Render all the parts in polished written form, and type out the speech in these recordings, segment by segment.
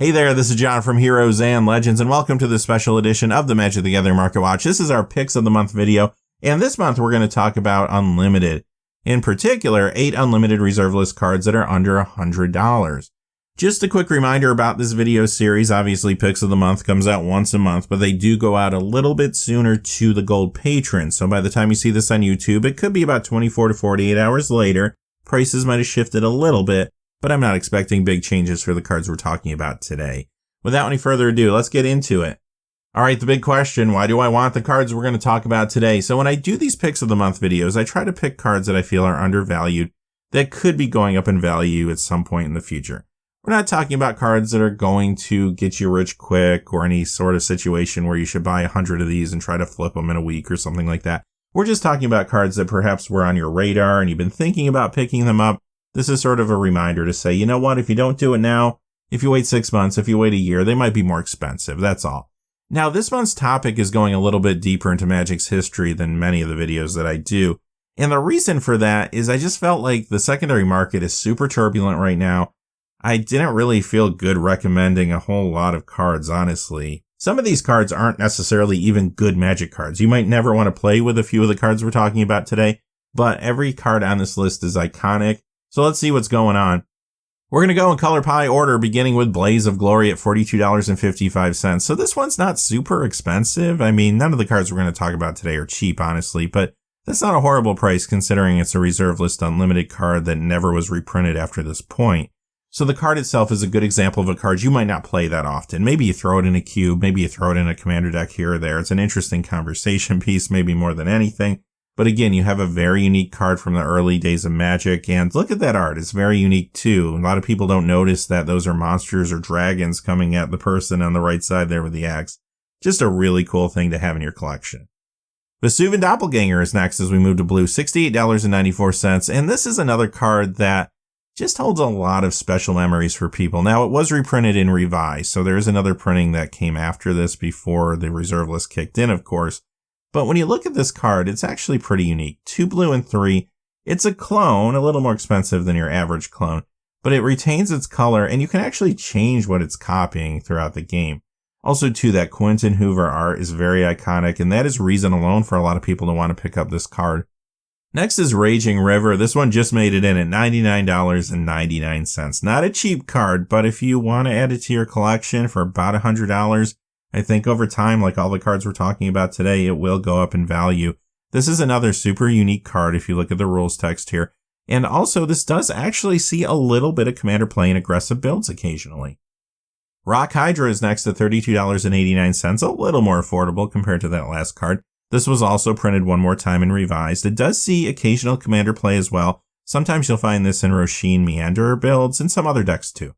Hey there, this is John from Heroes and Legends, and welcome to this special edition of the Magic the Gathering Market Watch. This is our Picks of the Month video, and this month we're going to talk about Unlimited. In particular, 8 Unlimited reserve list cards that are under $100. Just a quick reminder about this video series. Obviously, Picks of the Month comes out once a month, but they do go out a little bit sooner to the Gold patrons. So by the time you see this on YouTube, it could be about 24 to 48 hours later. Prices might have shifted a little bit, but I'm not expecting big changes for the cards we're talking about today. Without any further ado, let's get into it. All right, the big question, why do I want the cards we're going to talk about today? So when I do these Picks of the Month videos, I try to pick cards that I feel are undervalued that could be going up in value at some point in the future. We're not talking about cards that are going to get you rich quick or any sort of situation where you should buy 100 of these and try to flip them in a week or something like that. We're just talking about cards that perhaps were on your radar and you've been thinking about picking them up. This is sort of a reminder to say, you know what, if you don't do it now, if you wait 6 months, if you wait a year, they might be more expensive. That's all. Now, this month's topic is going a little bit deeper into Magic's history than many of the videos that I do. And the reason for that is I just felt like the secondary market is super turbulent right now. I didn't really feel good recommending a whole lot of cards, honestly. Some of these cards aren't necessarily even good Magic cards. You might never want to play with a few of the cards we're talking about today, but every card on this list is iconic. So let's see what's going on. We're going to go in color pie order, beginning with Blaze of Glory at $42.55. So this one's not super expensive. I mean, none of the cards we're going to talk about today are cheap, honestly, but that's not a horrible price considering it's a reserve list unlimited card that never was reprinted after this point. So the card itself is a good example of a card you might not play that often. Maybe you throw it in a cube, maybe you throw it in a commander deck here or there. It's an interesting conversation piece, maybe more than anything. But again, you have a very unique card from the early days of Magic, and look at that art. It's very unique too. A lot of people don't notice that those are monsters or dragons coming at the person on the right side there with the axe. Just a really cool thing to have in your collection. Vesuvian Doppelganger is next as we move to blue, $68.94, and this is another card that just holds a lot of special memories for people. Now, it was reprinted in Revised, so there is another printing that came after this before the reserve list kicked in, of course. But when you look at this card, it's actually pretty unique. 2 blue and 3. It's a clone, a little more expensive than your average clone, but it retains its color and you can actually change what it's copying throughout the game. Also, too, that Quentin Hoover art is very iconic, and that is reason alone for a lot of people to want to pick up this card. Next is Raging River. This one just made it in at $99.99. Not a cheap card, but if you want to add it to your collection for about $100, I think over time, like all the cards we're talking about today, it will go up in value. This is another super unique card if you look at the rules text here. And also, this does actually see a little bit of Commander playing aggressive builds occasionally. Rock Hydra is next at $32.89, a little more affordable compared to that last card. This was also printed one more time and revised. It does see occasional Commander play as well. Sometimes you'll find this in Roshin Meanderer builds and some other decks too.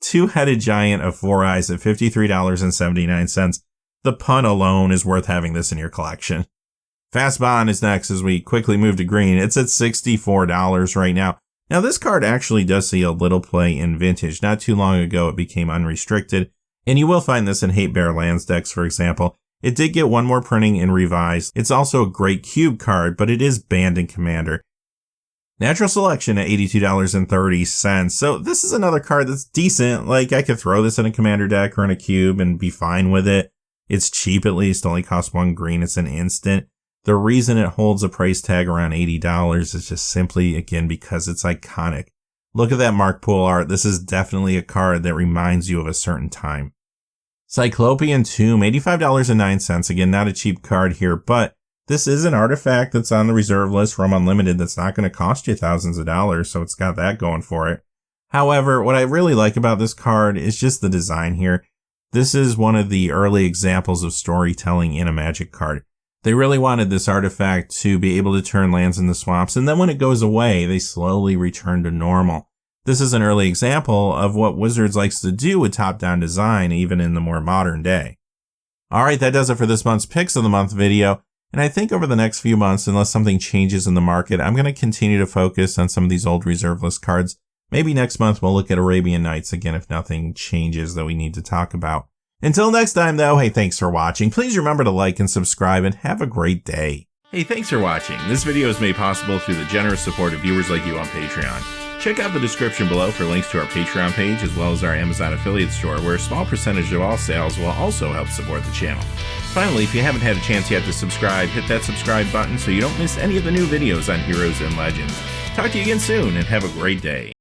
Two-Headed Giant of 4 Eyes at $53.79. The pun alone is worth having this in your collection. Fast Bond is next as we quickly move to green. It's at $64 right now. Now, this card actually does see a little play in Vintage. Not too long ago, it became unrestricted, and you will find this in Hate Bear Lands decks, for example. It did get one more printing in Revised. It's also a great cube card, but it is banned in Commander. Natural Selection at $82.30. So this is another card that's decent. Like, I could throw this in a Commander deck or in a cube and be fine with it. It's cheap at least, only costs 1 green. It's an instant. The reason it holds a price tag around $80 is just simply, again, because it's iconic. Look at that Mark Poole art. This is definitely a card that reminds you of a certain time. Cyclopean Tomb, $85.09. Again, not a cheap card here, but this is an artifact that's on the reserve list from Unlimited that's not going to cost you thousands of dollars, so it's got that going for it. However, what I really like about this card is just the design here. This is one of the early examples of storytelling in a Magic card. They really wanted this artifact to be able to turn lands into swamps, and then when it goes away, they slowly return to normal. This is an early example of what Wizards likes to do with top-down design, even in the more modern day. Alright, that does it for this month's Picks of the Month video. And I think over the next few months, unless something changes in the market, I'm going to continue to focus on some of these old reserve list cards. Maybe next month we'll look at Arabian Nights again if nothing changes that we need to talk about. Until next time though, hey, thanks for watching. Please remember to like and subscribe and have a great day. Hey, thanks for watching. This video is made possible through the generous support of viewers like you on Patreon. Check out the description below for links to our Patreon page as well as our Amazon affiliate store, where a small percentage of all sales will also help support the channel. Finally, if you haven't had a chance yet to subscribe, hit that subscribe button so you don't miss any of the new videos on Heroes and Legends. Talk to you again soon, and have a great day.